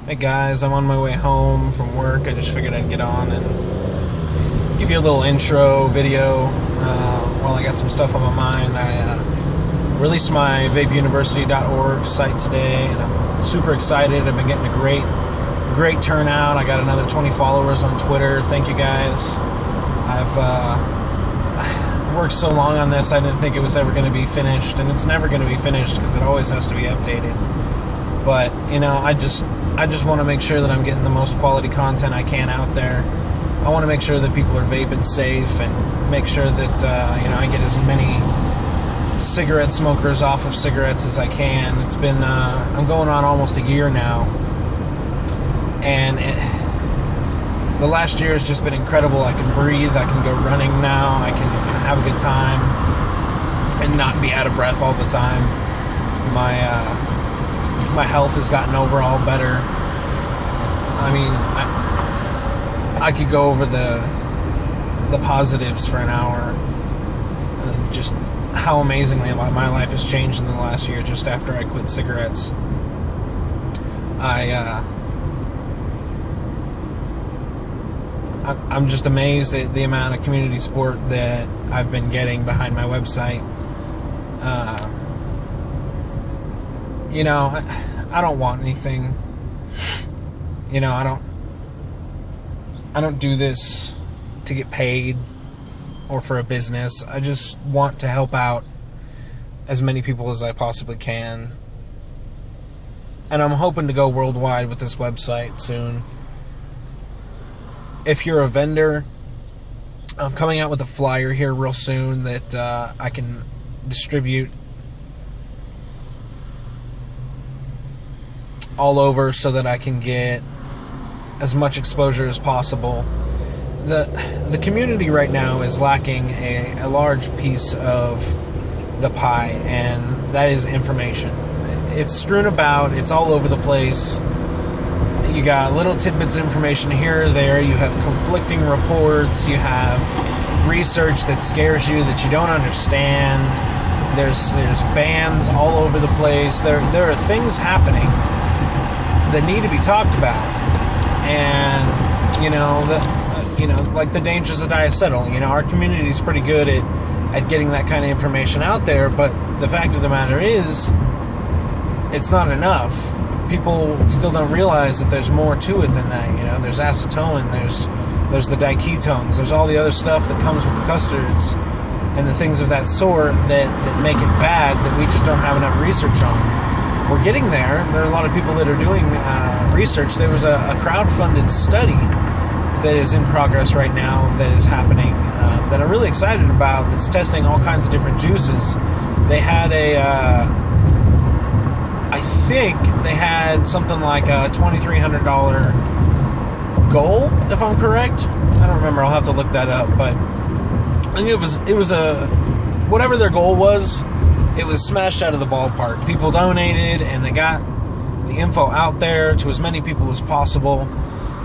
Hey guys, I'm on my way home from work. I just figured I'd get on and give you a little intro video while I got some stuff on my mind. I released my vapeuniversity.org site today, and I'm super excited. I've been getting a great turnout. I got another 20 followers on Twitter. Thank you guys. I've worked so long on this, I didn't think it was ever going to be finished, and it's never going to be finished because it always has to be updated. But, you know, I just want to make sure that I'm getting the most quality content I can out there. I want to make sure that people are vaping safe and make sure that, I get as many cigarette smokers off of cigarettes as I can. It's been, I'm going on almost a year now. And the last year has just been incredible. I can breathe. I can go running now. I can have a good time and not be out of breath all the time. My health has gotten overall better. I mean, I could go over the positives for an hour of just how amazingly my life has changed in the last year just after I quit cigarettes. I'm just amazed at the amount of community support that I've been getting behind my website. I don't want anything. I don't do this to get paid or for a business. I just want to help out as many people as I possibly can. And I'm hoping to go worldwide with this website soon. If you're a vendor, I'm coming out with a flyer here real soon that I can distribute all over so that I can get as much exposure as possible. The community right now is lacking a large piece of the pie, and that is information. It's strewn about, it's all over the place. You got little tidbits of information here or there. You have conflicting reports. You have research that scares you that you don't understand. There's bans all over the place. There are things happening that need to be talked about, and like the dangers of diacetyl. Our community is pretty good at getting that kind of information out there, but the fact of the matter is, it's not enough. People still don't realize that there's more to it than that. There's acetylene, there's the diketones, there's all the other stuff that comes with the custards and the things of that sort that make it bad that we just don't have enough research on. We're getting there. There are a lot of people that are doing research. There was a crowd-funded study that is in progress right now that is happening that I'm really excited about, that's testing all kinds of different juices. They had I think they had something like a $2,300 goal, if I'm correct. I don't remember. I'll have to look that up. But I think it was whatever their goal was, it was smashed out of the ballpark. People donated, and they got the info out there to as many people as possible.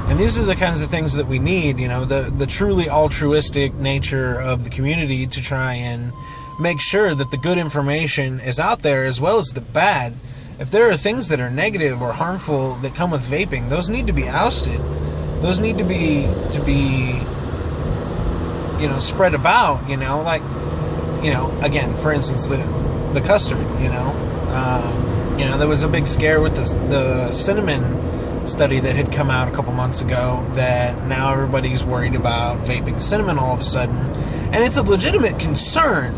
And these are the kinds of things that we need, the truly altruistic nature of the community to try and make sure that the good information is out there as well as the bad. If there are things that are negative or harmful that come with vaping, those need to be ousted. Those need to be spread about, again, for instance, the custard, there was a big scare with the cinnamon study that had come out a couple months ago that now everybody's worried about vaping cinnamon all of a sudden. And it's a legitimate concern.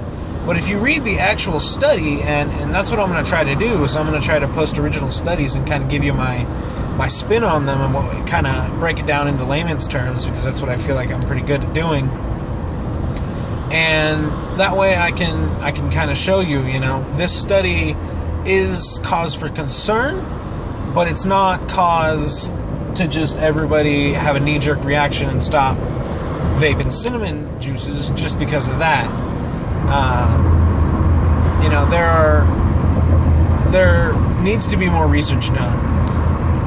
But if you read the actual study, and that's what I'm going to try to do, is I'm going to try to post original studies and kind of give you my spin on them and kind of break it down into layman's terms, because that's what I feel like I'm pretty good at doing. And that way I can kind of show you, this study is cause for concern, but it's not cause to just everybody have a knee-jerk reaction and stop vaping cinnamon juices just because of that. There needs to be more research done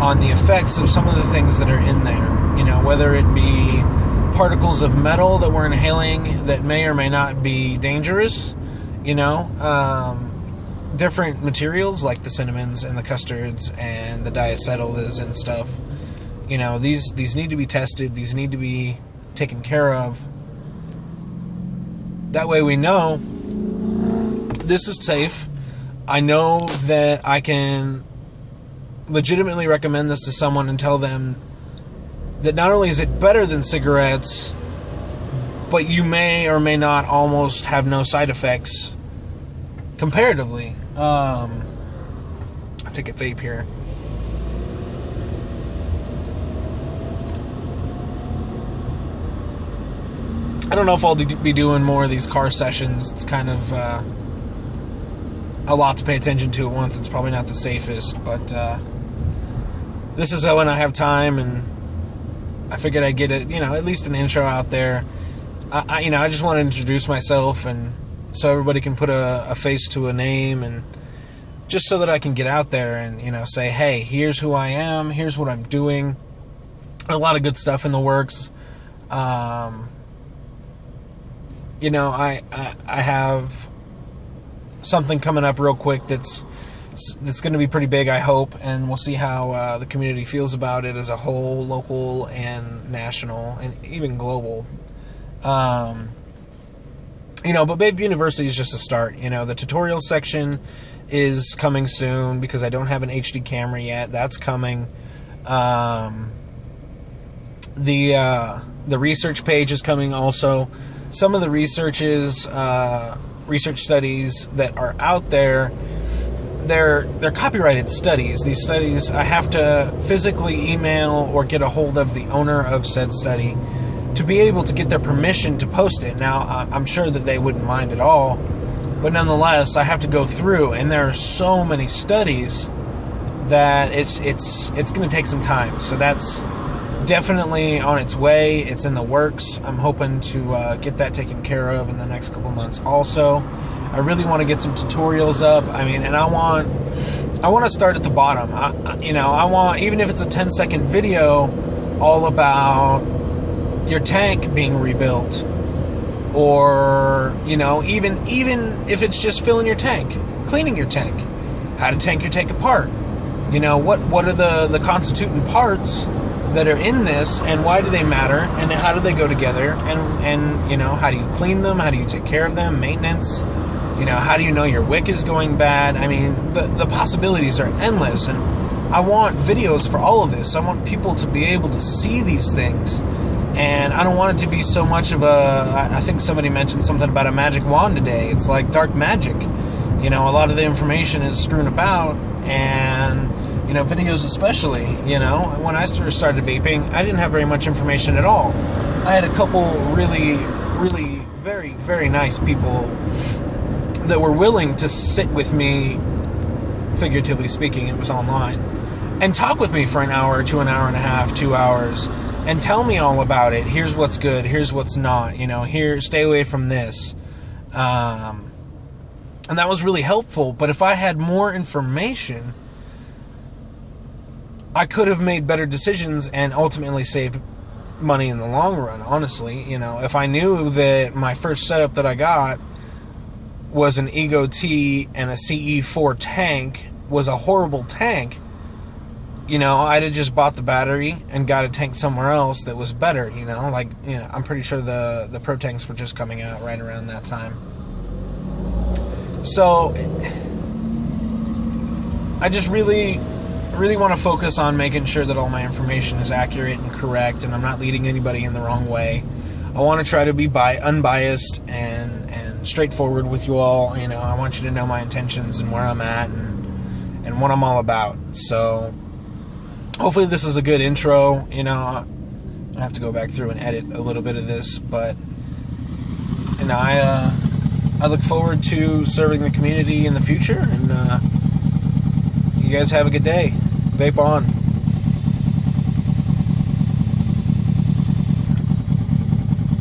on the effects of some of the things that are in there. Whether it be particles of metal that we're inhaling that may or may not be dangerous. different materials like the cinnamons and the custards and the diacetyls and stuff. You know, these need to be tested. These need to be taken care of. That way we know this is safe. I know that I can legitimately recommend this to someone and tell them that not only is it better than cigarettes, but you may or may not almost have no side effects comparatively. I take a vape here. I don't know if I'll be doing more of these car sessions. It's kind of a lot to pay attention to at once. It's probably not the safest, but this is when I have time, and I figured I'd get it, at least an intro out there. I just want to introduce myself, and so everybody can put a face to a name, and just so that I can get out there and, say, hey, here's who I am, here's what I'm doing. A lot of good stuff in the works. I have something coming up real quick that's going to be pretty big, I hope, and we'll see how the community feels about it as a whole, local and national, and even global. But Vape University is just a start. The tutorial section is coming soon because I don't have an HD camera yet. That's coming. The research page is coming also. Some of the research studies that are out there, they're copyrighted studies. These studies, I have to physically email or get a hold of the owner of said study to be able to get their permission to post it. Now, I'm sure that they wouldn't mind at all, but nonetheless, I have to go through, and there are so many studies that it's going to take some time. So that's definitely on its way. It's in the works. I'm hoping to get that taken care of in the next couple months also. I really want to get some tutorials up. And I want to start at the bottom. I want, even if it's a 10-second video all about your tank being rebuilt, or even if it's just filling your tank, cleaning your tank, how to take your tank apart. What are the constituent parts that are in this, and why do they matter, and how do they go together, and how do you clean them, how do you take care of them, maintenance, how do you know your wick is going bad? The possibilities are endless, and I want videos for all of this. I want people to be able to see these things, and I don't want it to be so much of I think somebody mentioned something about a magic wand today. It's like dark magic. A lot of the information is strewn about, and videos especially. When I started vaping, I didn't have very much information at all. I had a couple really, really very, very nice people that were willing to sit with me, figuratively speaking, it was online, and talk with me for an hour to an hour and a half, 2 hours, and tell me all about it. Here's what's good, here's what's not, here, stay away from this. And that was really helpful. But if I had more information, I could have made better decisions and ultimately saved money in the long run, honestly. If I knew that my first setup that I got was an Ego T and a CE4 tank, was a horrible tank, I'd have just bought the battery and got a tank somewhere else that was better, I'm pretty sure the Pro tanks were just coming out right around that time. So I just really want to focus on making sure that all my information is accurate and correct, and I'm not leading anybody in the wrong way. I want to try to be unbiased and straightforward with you all. I want you to know my intentions and where I'm at and what I'm all about. So hopefully this is a good intro. I have to go back through and edit a little bit of this, but I look forward to serving the community in the future, and you guys have a good day. Vape on.